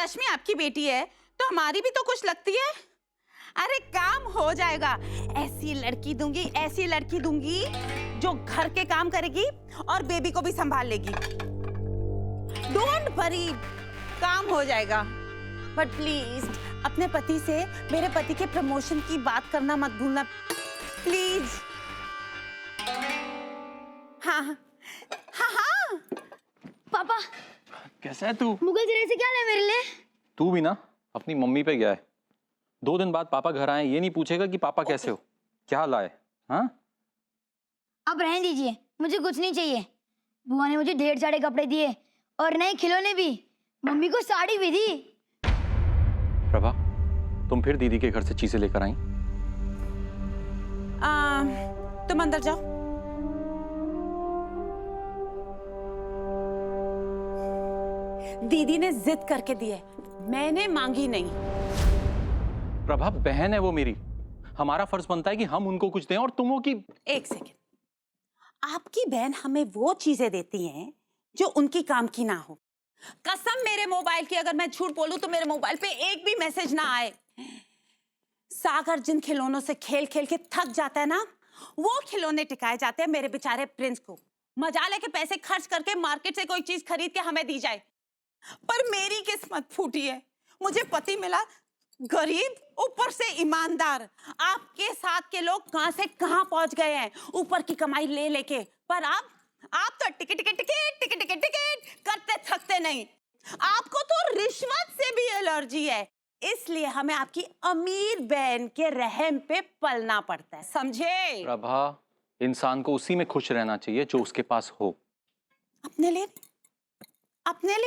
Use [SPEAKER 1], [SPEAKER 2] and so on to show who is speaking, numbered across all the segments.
[SPEAKER 1] रश्मि आपकी बेटी है तो हमारी भी तो कुछ लगती है। अरे काम हो जाएगा। ऐसी लड़की दूंगी, ऐसी लड़की दूंगी जो घर के काम करेगी और बेबी को भी संभाल लेगी। डोंट वरी, काम हो जाएगा। बट प्लीज अपने पति से मेरे पति के प्रमोशन की बात करना मत भूलना, प्लीज। हाँ हाँ हाँ।
[SPEAKER 2] पापा
[SPEAKER 3] कैसा है तू?
[SPEAKER 2] मुगल सिरे से क्या ले मेरे लिए?
[SPEAKER 3] तू भी ना अपनी मम्मी पे गया है। 2 दिन बाद पापा घर आए, ये नहीं पूछेगा कि पापा कैसे हो, क्या लाए? हाँ
[SPEAKER 2] अब रहने दीजिए, मुझे कुछ नहीं चाहिए। बुआ ने मुझे ढेर सारे कपड़े दिए और नए खिलौने भी, मम्मी को साड़ी भी दी।
[SPEAKER 3] प्रभा, तुम फिर दीदी के घर से चीजें लेकर आई?
[SPEAKER 1] तुम अंदर जाओ। दीदी ने जिद करके दी है, मैंने मांगी नहीं।
[SPEAKER 3] प्रभा, बहन है वो मेरी, हमारा फर्ज बनता है कि हम उनको कुछ दें और तुम हो कि।
[SPEAKER 1] एक सेकेंड, आपकी बहन हमें वो चीजें देती हैं जो उनकी काम की ना हो। कसम मेरे मोबाइल की, अगर मैं झूठ बोलूं तो मेरे मोबाइल पे एक भी मैसेज ना आए। सागर जिन खिलौनों से खेल खेल के थक जाता है ना, वो खिलौने टिकाए जाते हैं मेरे बेचारे प्रिंस को। मजाले के पैसे खर्च करके मार्केट से कोई चीज खरीद के हमें दी जाए। पर मेरी किस्मत फूटी है, मुझे पति मिला गरीब, ऊपर से ईमानदार। आपके साथ के लोग कहां से कहां पहुंच गए हैं ऊपर की कमाई ले लेके, पर आप तो ticket ticket ticket ticket ticket ticket करते थकते नहीं। आपको तो रिश्वत से भी एलर्जी है, इसलिए हमें आपकी अमीर बहन के रहम पे पलना पड़ता है, समझे?
[SPEAKER 3] प्रभा, इंसान को उसी में खुश रहना चाहिए जो उसके पास हो।
[SPEAKER 1] अपने लिए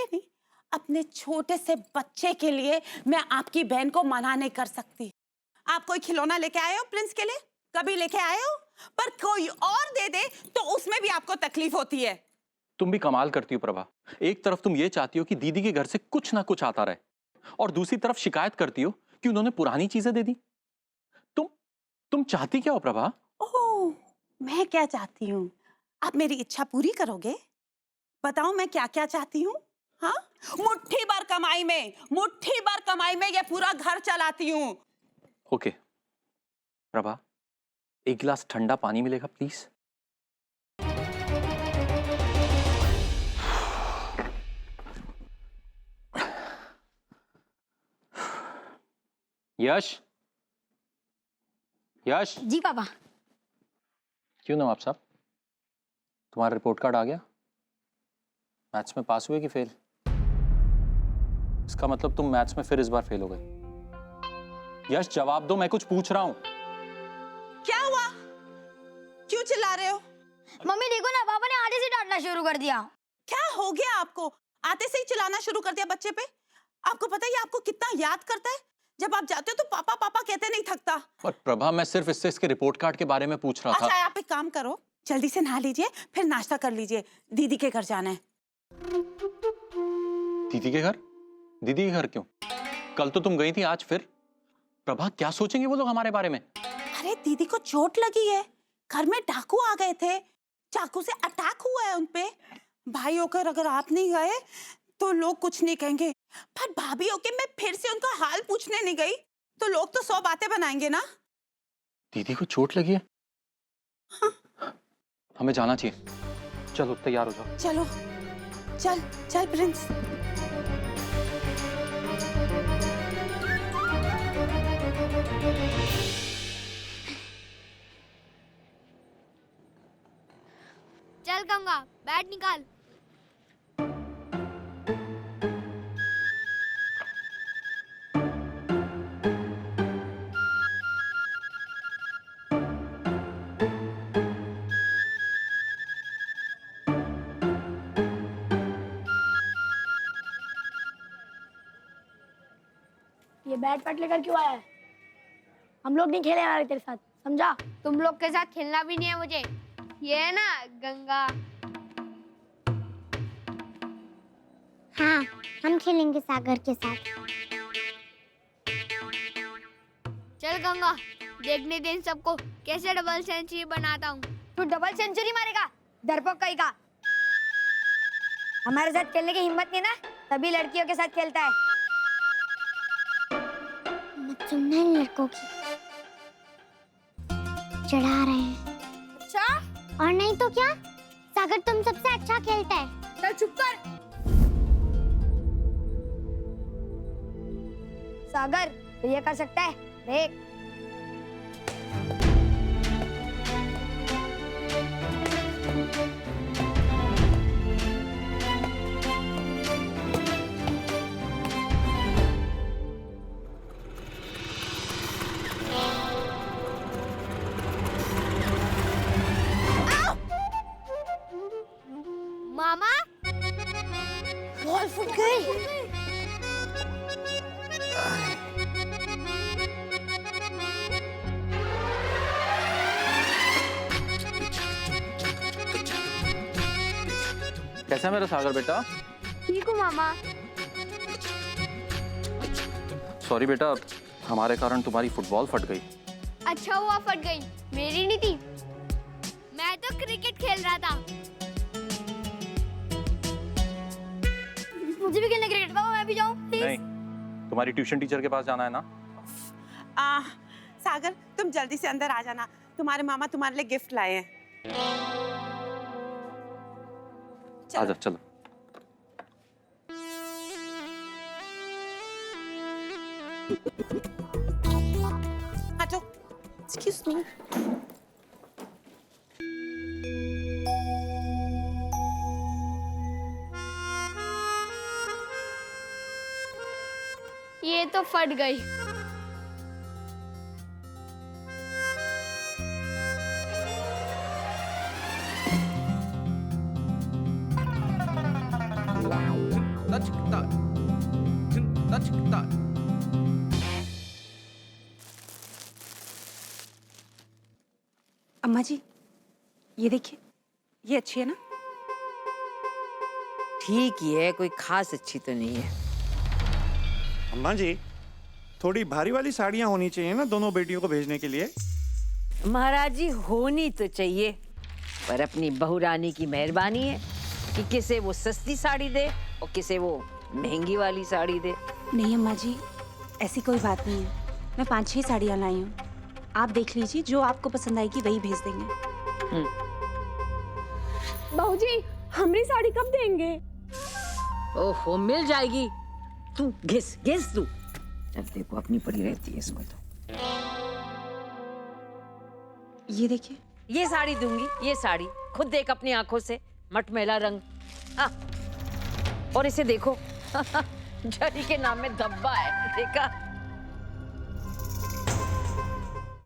[SPEAKER 1] नहीं, अपने छोटे से बच्चे के लिए मैं आपकी बहन को मना नहीं कर सकती। आप कोई खिलौना लेके आए हो प्रिंस के लिए? कभी लेके आए हो? पर कोई और दे दे तो उसमें भी आपको तकलीफ होती है।
[SPEAKER 3] तुम भी कमाल करती हो प्रभा। एक तरफ तुम ये चाहती हो कि दीदी के घर से कुछ ना कुछ आता रहे, और दूसरी तरफ शिकायत करती हो कि उन्होंने पुरानी चीजें दे दी। तुम चाहती क्या हो प्रभा?
[SPEAKER 1] ओह, मैं क्या चाहती हूँ? आप मेरी इच्छा पूरी करोगे? बताओ मैं क्या क्या चाहती हूँ। हाँ, मुट्ठी भर कमाई में ये पूरा घर चलाती हूँ।
[SPEAKER 3] ओके प्रभा, एक गिलास ठंडा पानी मिलेगा प्लीज? यश, यश।
[SPEAKER 2] जी पापा।
[SPEAKER 3] क्यों नवाब साहब, तुम्हारा रिपोर्ट कार्ड आ गया? मैथ्स में पास हुए कि फेल? इसका मतलब तुम मैथ्स में फिर इस बार फेल हो गए। यश जवाब दो, मैं कुछ पूछ रहा हूं।
[SPEAKER 1] क्या हुआ? क्यों चिल्ला रहे हो?
[SPEAKER 2] मम्मी देखो ना, पापा ने आधे से डांटना शुरू कर दिया।
[SPEAKER 1] क्या हो गया आपको? आते से ही चिल्लाना शुरू कर दिया बच्चे पे। आपको पता है ये आपको कितना याद करता है? जब आप जाते हो तो पापा पापा कहते नहीं थकता।
[SPEAKER 3] पर प्रभा, मैं सिर्फ इसके रिपोर्ट कार्ड के बारे में पूछ रहा था।
[SPEAKER 1] अच्छा, आप एक काम करो, जल्दी से नहा लीजिए, फिर नाश्ता कर लीजिए, दीदी के घर जाना है।
[SPEAKER 3] दीदी के घर? दीदी के घर क्यों? कल तो तुम गई थी, आज फिर? प्रभा, क्या सोचेंगे वो लोग हमारे बारे में?
[SPEAKER 1] अरे दीदी को चोट लगी है, घर में डाकू आ गए थे, चाकू से अटैक हुआ है उनपे। भाई होकर अगर आप नहीं गए तो लोग कुछ नहीं कहेंगे, पर भाभी होकर मैं फिर से उनका हाल पूछने नहीं गई तो लोग तो 100 बातें बनाएंगे ना।
[SPEAKER 3] दीदी को चोट लगी है?
[SPEAKER 1] हाँ।
[SPEAKER 3] हमें जाना चाहिए, चलो तैयार हो जाओ।
[SPEAKER 1] चलो, चल चल प्रिंस।
[SPEAKER 4] चल गंगा, बैट निकाल।
[SPEAKER 2] ये बैट पैट लेकर क्यों आया है? हम लोग नहीं खेलने वाले तेरे साथ, समझा?
[SPEAKER 4] तुम लोग के साथ खेलना भी नहीं है मुझे। ये है ना गंगा।
[SPEAKER 5] हाँ, हम खेलेंगे सागर के साथ।
[SPEAKER 4] चल गंगा, देखने दे इन सबको कैसे डबल सेंचुरी बनाता हूँ।
[SPEAKER 2] तू डबल सेंचुरी मारेगा? डरपोक कहीं का। हमारे साथ खेलने की हिम्मत नहीं ना, तभी लड़कियों के साथ खेलता है।
[SPEAKER 5] मत सुनना इन लड़कों की, चढ़ा रहे हैं।
[SPEAKER 4] अच्छा
[SPEAKER 5] और नहीं तो क्या, सागर तुम सबसे अच्छा खेलता है।
[SPEAKER 4] चल चुप कर।
[SPEAKER 2] सागर तो ये कर सकता है, देख।
[SPEAKER 4] मामा
[SPEAKER 2] बॉल फूट गई।
[SPEAKER 3] कैसा है मेरा सागर बेटा?
[SPEAKER 4] ठीक हूँ मामा।
[SPEAKER 3] सॉरी बेटा, हमारे कारण तुम्हारी फुटबॉल फट गई।
[SPEAKER 4] अच्छा हुआ फट गई, मेरी नहीं थी। मैं तो क्रिकेट खेल रहा था।
[SPEAKER 2] मुझे भी खेलना क्रिकेट, पापा मैं भी जाऊं प्लीज।
[SPEAKER 3] नहीं, तुम्हारी ट्यूशन टीचर के पास जाना है ना।
[SPEAKER 1] सागर तुम जल्दी से अंदर आ जाना, तुम्हारे मामा तुम्हारे लिए गिफ्ट लाए हैं।
[SPEAKER 3] आजा चलो।
[SPEAKER 1] हटो, एक्सक्यूज मी।
[SPEAKER 4] ये तो फट गई।
[SPEAKER 1] अम्मा जी, ये देखिए, ये अच्छी है ना?
[SPEAKER 6] ठीक ही है, कोई खास अच्छी तो नहीं है।
[SPEAKER 7] अम्मा जी, थोड़ी भारी वाली साड़ियाँ होनी चाहिए ना दोनों बेटियों को भेजने के लिए।
[SPEAKER 6] महाराज जी होनी तो चाहिए, पर अपनी बहू रानी की मेहरबानी है कि किसे वो सस्ती साड़ी दे और किसे वो महंगी वाली साड़ी दे।
[SPEAKER 1] नहीं अम्मा जी, ऐसी कोई बात नहीं है। मैं 5-6 साड़ियाँ लाई हूँ, आप देख लीजिए, जो आपको पसंद आएगी वही भेज देंगे।
[SPEAKER 8] बाबूजी, हमारी साड़ी कब देंगे?
[SPEAKER 6] ओहो, मिल जाएगी। तू घिस घिस तू। अब देखो अपनी पड़ी रहती है इसको तो।
[SPEAKER 1] ये देखिए,
[SPEAKER 6] ये साड़ी दूंगी, ये साड़ी खुद देख अपनी आंखों से, मटमैला रंग। हाँ, और इसे देखो जरी के नाम में धब्बा है, देखा?